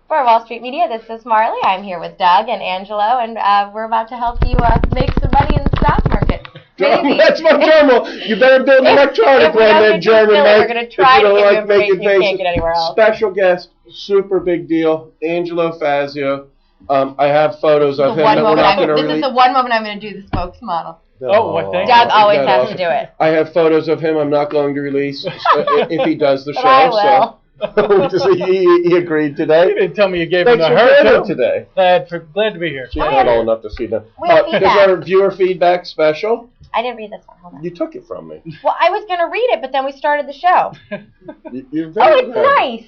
For Wall Street Media, this is Marley. I'm here with Doug and Angelo, and we're about to help you make some money in the stock market. That's my German. You better build an electronic one, that German, Mike. We're going to try to give you information you can't get anywhere else. Special guest, super big deal, Angelo Fazio. I have photos of him that we're not going to release. This is the one moment I'm going to do the smokes model. Oh, what thing? Doug always has to do it. I have photos of him I'm not going to release if he does the show. I will. So he agreed today. You didn't tell me you gave him a hurt today. Glad to be here. She's not old enough to see that. There's our viewer feedback special. I didn't read this one. Hold on. You took it from me. Well, I was going to read it, but then we started the show. You're very it's nice.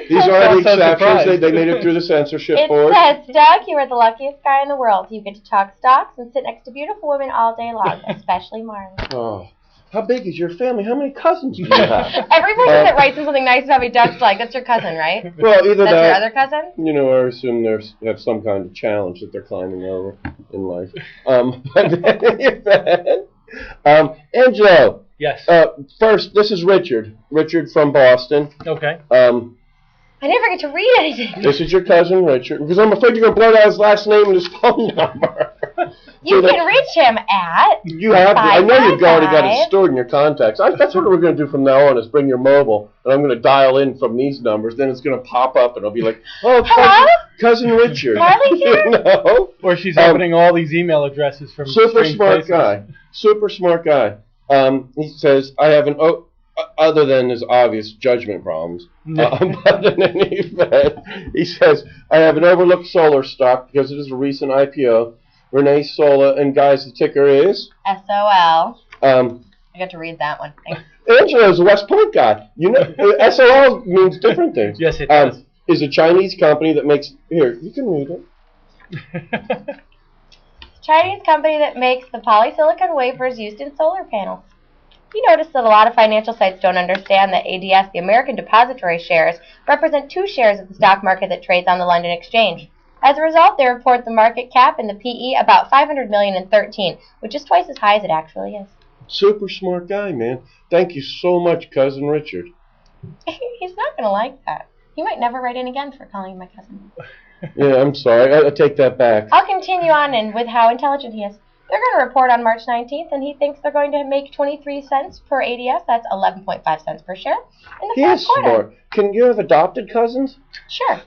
These are the exceptions. They made it through the censorship board. It says, Doug, you are the luckiest guy in the world. You get to talk stocks and sit next to beautiful women all day long, especially Marley. Oh. How big is your family? How many cousins do you have? Every person that writes in something nice about me, Doug's like, that's your cousin, right? Well, either that's your other cousin? You know, I assume they have some kind of challenge that they're climbing over in life. But Angelo. Yes. First, this is Richard. Richard from Boston. Okay. I never get to read anything. This is your cousin, Richard. Because I'm afraid you're going to blurt out his last name and his phone number. You can reach him at... You have to. I know you've already got it stored in your contacts. That's what we're going to do from now on is bring your mobile, and I'm going to dial in from these numbers. Then it's going to pop up, and it'll be like, oh, cousin Richard. Marley here? You know? Or she's opening all these email addresses from super smart guy. Super smart guy. He says, I have an... other than his obvious judgment problems. But in any event, he says, I have an overlooked solar stock because it is a recent IPO. Renee Sola, and guys, the ticker is? SOL. I got to read that one. Thanks. Angelo's a West Point guy. You know, SOL means different things. Yes, it does. Is a Chinese company that makes... Here, you can read it. Chinese company that makes the polysilicon wafers used in solar panels. You notice that a lot of financial sites don't understand that ADS, the American Depository Shares, represent 2 shares of the stock market that trades on the London Exchange. As a result, they report the market cap and the PE about $500 million in 13, which is twice as high as it actually is. Super smart guy, man. Thank you so much, cousin Richard. He's not going to like that. He might never write in again for calling him my cousin. Yeah, I'm sorry. I take that back. I'll continue on with how intelligent he is. They're going to report on March 19th, and he thinks they're going to make 23 cents per ADS. That's 11.5 cents per share in the first quarter. Smart. Can you have adopted cousins? Sure.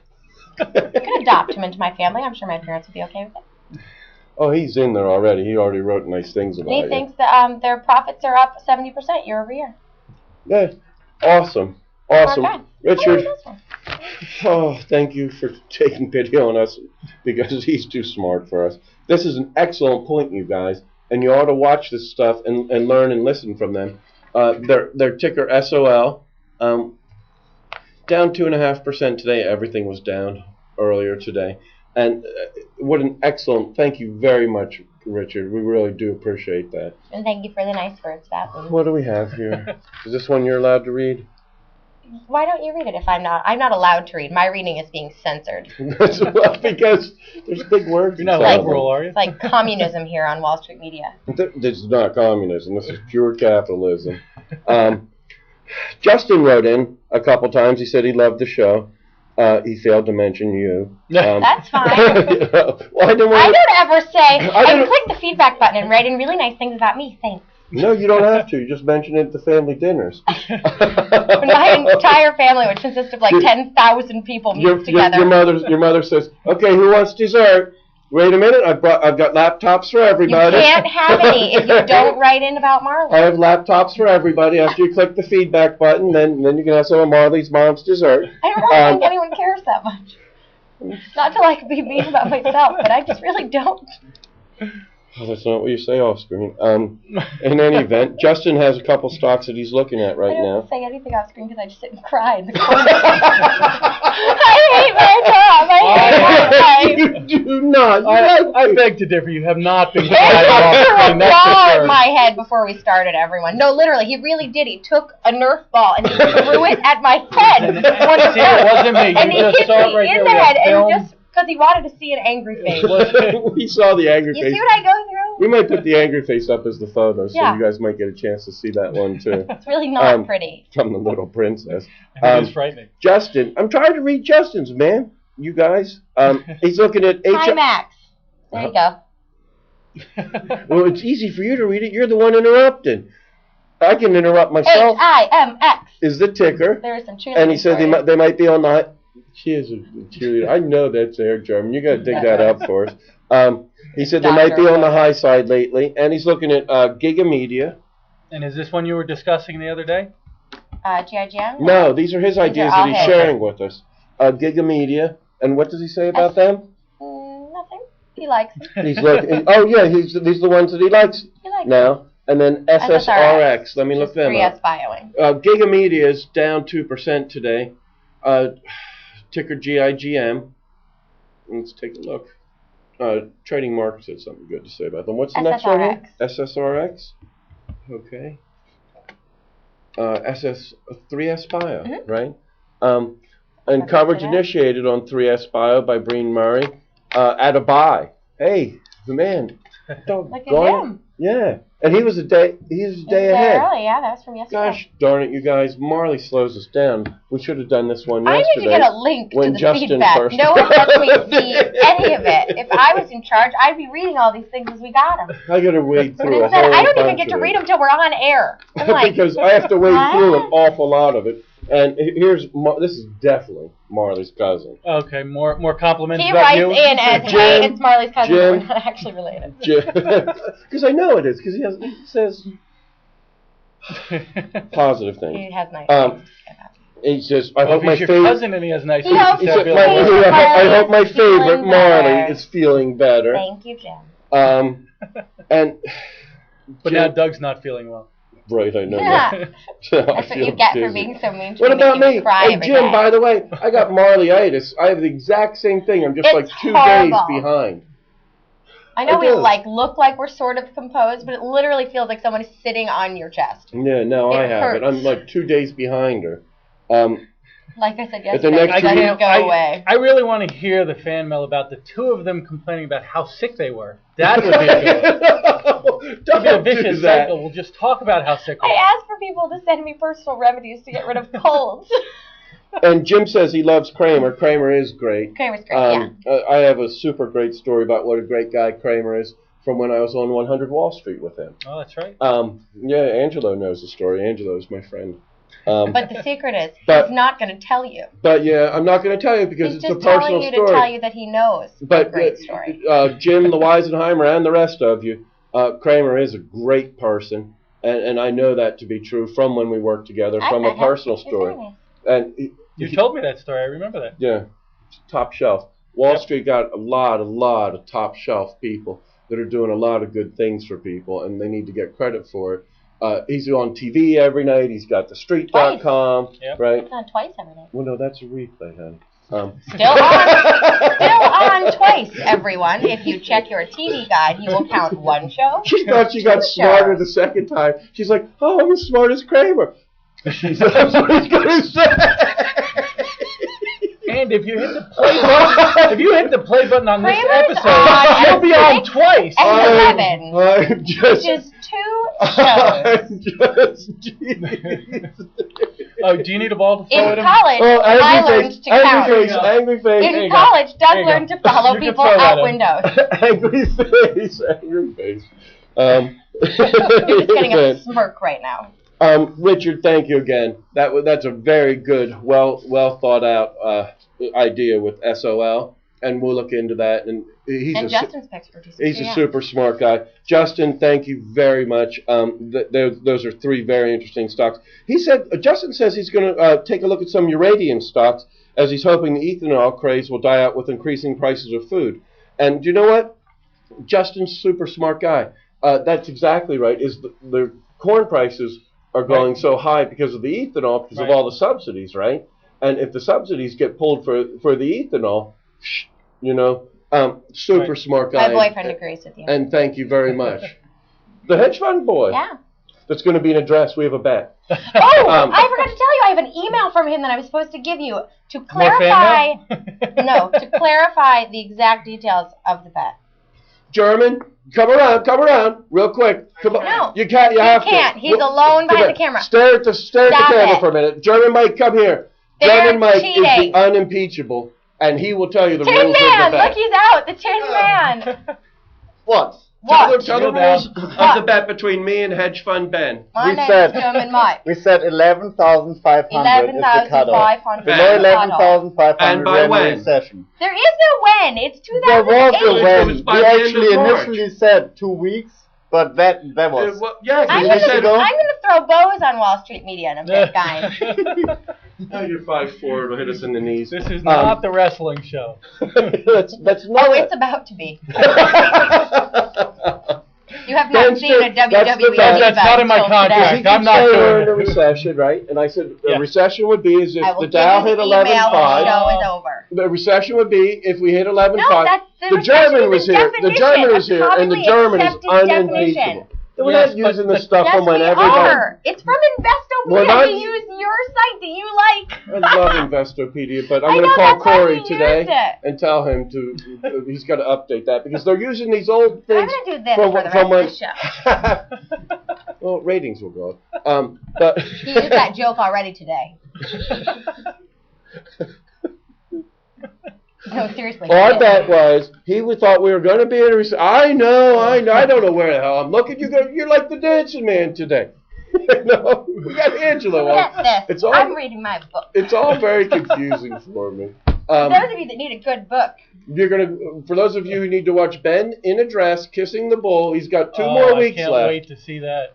You can adopt him into my family. I'm sure my parents would be okay with it. Oh, he's in there already. He already wrote nice things about it. And he thinks that their profits are up 70% year over year. Yeah. Awesome. Okay. Richard. Oh, thank you for taking pity on us because he's too smart for us. This is an excellent point, you guys, and you ought to watch this stuff and learn and listen from them. Their ticker SOL, down 2.5% today. Everything was down earlier today, and what an excellent. Thank you very much, Richard. We really do appreciate that. And thank you for the nice words, Bathroom. What do we have here? Is this one you're allowed to read? Why don't you read it if I'm not? I'm not allowed to read. My reading is being censored. Well, because there's big words. You're not liberal, are you? It's like communism here on Wall Street Media. This is not communism. This is pure capitalism. Justin wrote in a couple times. He said he loved the show. He failed to mention you. That's fine. Well, I don't ever say, I click the feedback button and write in really nice things about me. Thanks. No, you don't have to. You just mention it at the family dinners. My entire family, which consists of like 10,000 people, meets together. Your mother says, "Okay, who wants dessert?" Wait a minute, I've got laptops for everybody. You can't have any if you don't write in about Marley. I have laptops for everybody. After you click the feedback button, then you can have some of Marley's mom's dessert. I don't really think anyone cares that much. Not to like be mean about myself, but I just really don't. Oh, that's not what you say off screen. In any event, Justin has a couple stocks that he's looking at right now. I don't say anything off screen because I just sit and cry in the corner. I hate my job. I hate my life. You do not. I beg to differ. You have not been quiet off screen. That's for sure. In my head before we started, everyone. No, literally, he really did. He took a Nerf ball and he threw it at my head. See, it wasn't me. And he hit me in the head and just because he wanted to see an angry face. We saw the angry You face. see what I go through? We might put the angry face up as the photo, so Yeah. you guys might get a chance to see that one too. It's really not pretty. From the little princess. It is frightening. Justin, I'm trying to read Justin's, man. You guys. He's looking at Hi, Max. There you go. Well, it's easy for you to read it. You're the one interrupting. I can interrupt myself. HIMX. Is the ticker. There is some cheerleading. And he said they might be on the. She is a cheerleader. I know that's Air German. You got to dig that up for us. He said they might be on the high side lately, and he's looking at Gigamedia. And is this one you were discussing the other day? GIGM? No, these are his ideas that he's his. sharing with us. Gigamedia, and what does he say about them? Nothing. He likes them. He's looking. Oh yeah, these are the ones that he likes He likes them. now. And then SSRX. Let me look them up. 3S bioing. Gigamedia is down 2% today. Ticker GIGM. Let's take a look. Trading Markets had something good to say about them. What's the next one here? SSRX. Okay. 3S Bio, right? And coverage initiated on 3S Bio by Breen Murray at a buy. Hey, the man. Look at him. Yeah. And he was a day ahead. Early, yeah, that was from yesterday. Gosh darn it, you guys. Marley slows us down. We should have done this one yesterday. I need to get a link to the Justin feedback. first. No one lets me see any of it. If I was in charge, I'd be reading all these things as we got them. I got to wade But through a instead, whole I don't even bunch get to of read it. them till we're on air. I'm like, Because I have to wade what? through an awful lot of it. And this is definitely Marley's cousin. Okay, more compliments he about writes you. in as, Jim, hey, it's Marley's cousin, but Jim. we're not actually related. Because I know it is. Because he says positive things. He has nice things. He says, I Well, hope if my he's your favorite. cousin and he has nice He things hopes to He say, said, Bill Bill, Marley I hope my is feeling favorite Marley better. is feeling better. Thank you, Jim. And but now Doug's not feeling well. right, I know Yeah. that. That's what you get for being so mean to What me. about making me? Cry Hey, every Jim, day. by the way, I got Marleyitis. I have the exact same thing. I'm just It's like 2 horrible. days behind. I know I we do. look like we're sort of composed, but it literally feels like someone is sitting on your chest. Yeah, no, It I have it. hurts. I'm like 2 days behind her. Like I said At the yesterday, next it meeting- doesn't go away. I really want to hear the fan mail about the two of them complaining about how sick they were. That would be good. It'd be a Don't do vicious that. cycle. We'll just talk about how sick they I are. asked for people to send me personal remedies to get rid of colds. And Jim says he loves Kramer. Kramer is great. Kramer's great, I have a super great story about what a great guy Kramer is from when I was on 100 Wall Street with him. Oh, that's right. Yeah, Angelo knows the story. Angelo is my friend. But the secret is, But- he's not going to tell you. But yeah, I'm not going to tell you because He's it's a just personal telling you story. to tell you that he knows But a great story. Jim, the Weisenheimer, and the rest of you, Kramer is a great person, and I know that to be true from when we worked together, I from a met him. personal He's story. very nice. And You told me that story. I remember that. yeah, top shelf. Wall Yep. Street got a lot of top shelf people that are doing a lot of good things for people, and they need to get credit for it. He's on TV every night. He's got thestreet.com, Yep. right? It's on twice every day. Well, no, that's a replay, honey. Still on twice, everyone. If you check your TV guide, you will count one show. She thought she got Two smarter shows. the second time. She's like, oh, I'm as smart as Kramer. She said, that's what he's going to say. And if you hit the play button, on this Kramer's episode, on you'll be on Netflix twice. and 11. I'm just... Just 2 shows. I'm just... Jeez. Oh, do you need a ball to throw In at him? college, Oh, I angry learned face, to count. angry face, angry face. There you In go. college, There Doug you learned go. to follow You can people throw that out at him. windows. Angry face, angry face. You're just getting a smirk right now. Richard, thank you again. That's a very good, well thought out idea with SOL, and we'll look into that. And And Justin's picks for he's a super smart guy. Justin, thank you very much. Those are 3 very interesting stocks. He said Justin says he's going to take a look at some uranium stocks as he's hoping the ethanol craze will die out with increasing prices of food. And you know what? Justin's a super smart guy. That's exactly right. The corn prices are going so high because of the ethanol, because of all the subsidies, right? And if the subsidies get pulled for the ethanol, you know, super smart guy. My boyfriend agrees with you. And thank you very much. The hedge fund boy. Yeah. that's going to be an address. We have a bet. Oh, I forgot to tell you. I have an email from him that I was supposed to give you to clarify. No, to clarify the exact details of the bet. German, come around, real quick. Come on. No, you can't. You have to. He can't. He's alone behind the camera. Stare at the camera for a minute. German Mike, come here. German Mike is the unimpeachable, and he will tell you the rules of the bet. Look, he's out. The Tin Man. What? Tell the rules of the bet between me and Hedge Fund Ben. My name is German Mike. We said 11,500 is the cutoff. Below 11,500 and by when? Recession. There is no when. It's 2008. There was a when. We actually initially said 2 weeks, but that was. I'm going to throw bows on Wall Street media in a bit, guys. Oh, you're 5'4", it'll hit us in the knees. This is not the wrestling show. that's not. Oh, it's about to be. You have not seen a WWE That's not in my contract. I'm not doing we're in a recession, right? And I said a recession would be as if the Dow hit 11.5. The show is over. The recession would be if we hit 11.5. No, the German was here. The German was here, and the German is unimpeachable. We're not using the stuff from when everybody. It's from Investopedia. We use your site that you like. I love Investopedia, but I'm going to call Corey today and tell him he's got to update that because they're using these old things. I'm going to do this for the rest of the show. Well, ratings will go up. But he used that joke already today. No, seriously. Our bet was thought we were going to be in a recession. I know. I don't know where the hell I'm looking. You're like the dancing man today. No, we got Angela. I'm reading my book. It's all very confusing for me. For those of you that need a good book. For those of you who need to watch Ben in a dress kissing the bull, he's got 2 more weeks left. I can't wait to see that.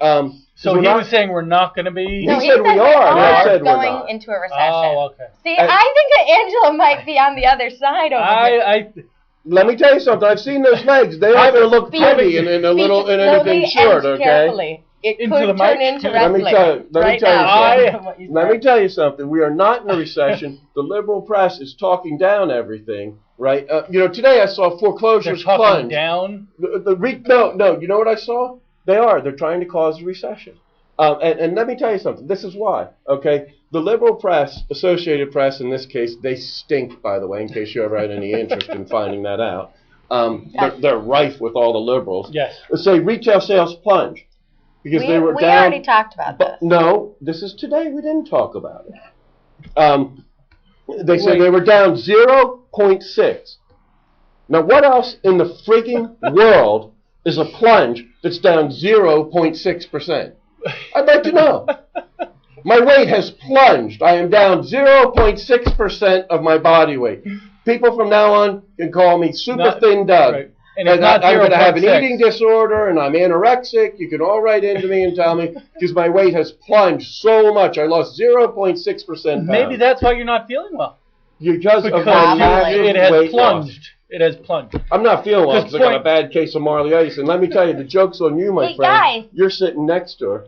So he was saying we're not going to be. No, he said we are. I said going we're not. into a recession. Oh, okay. See, I think that Angela might be on the other side over here. Let me tell you something. I've seen those legs. They either look pretty in a little in anything short. Okay. Carefully. It could turn into wrestling. Let me tell you something. We are not in a recession. The liberal press is talking down everything, right? Today I saw foreclosures plunge. Down? No. You know what I saw? They're trying to cause a recession. And let me tell you something. This is why. Okay, the liberal press, Associated Press in this case, they stink. By the way, in case you ever had any interest in finding that out, they're rife with all the liberals. Yes. Let's say retail sales plunge. Because they were down. We already talked about this. No, this is today. We didn't talk about it. They said they were down 0.6. Now, what else in the freaking world is a plunge that's down 0.6%? I'd like to know. My weight has plunged. I am down 0.6% of my body weight. People from now on can call me Super Thin Doug. Right. And I'm going to have an eating disorder, and I'm anorexic. You can all write into me and tell me, because my weight has plunged so much. I lost 0.6% pounds. Maybe that's why you're not feeling well. Because of my massive it has weight plunged. Loss. It has plunged. I'm not feeling well because I got a bad case of marleitis. And let me tell you, the joke's on you, my friend. Guys. You're sitting next to her.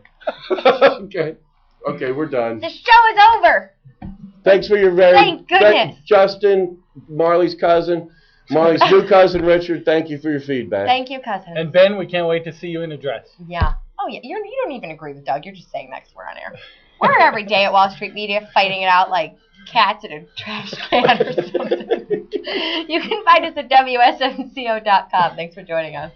Okay, we're done. The show is over. Thanks for your Thank goodness. Justin, Marley's cousin. Marley's new cousin, Richard, thank you for your feedback. Thank you, cousin. And Ben, we can't wait to see you in a dress. Yeah. Oh, yeah. You don't even agree with Doug. You're just saying that because we're on air. We're every day at Wall Street Media fighting it out like cats in a trash can or something. You can find us at WSMCO.com. Thanks for joining us.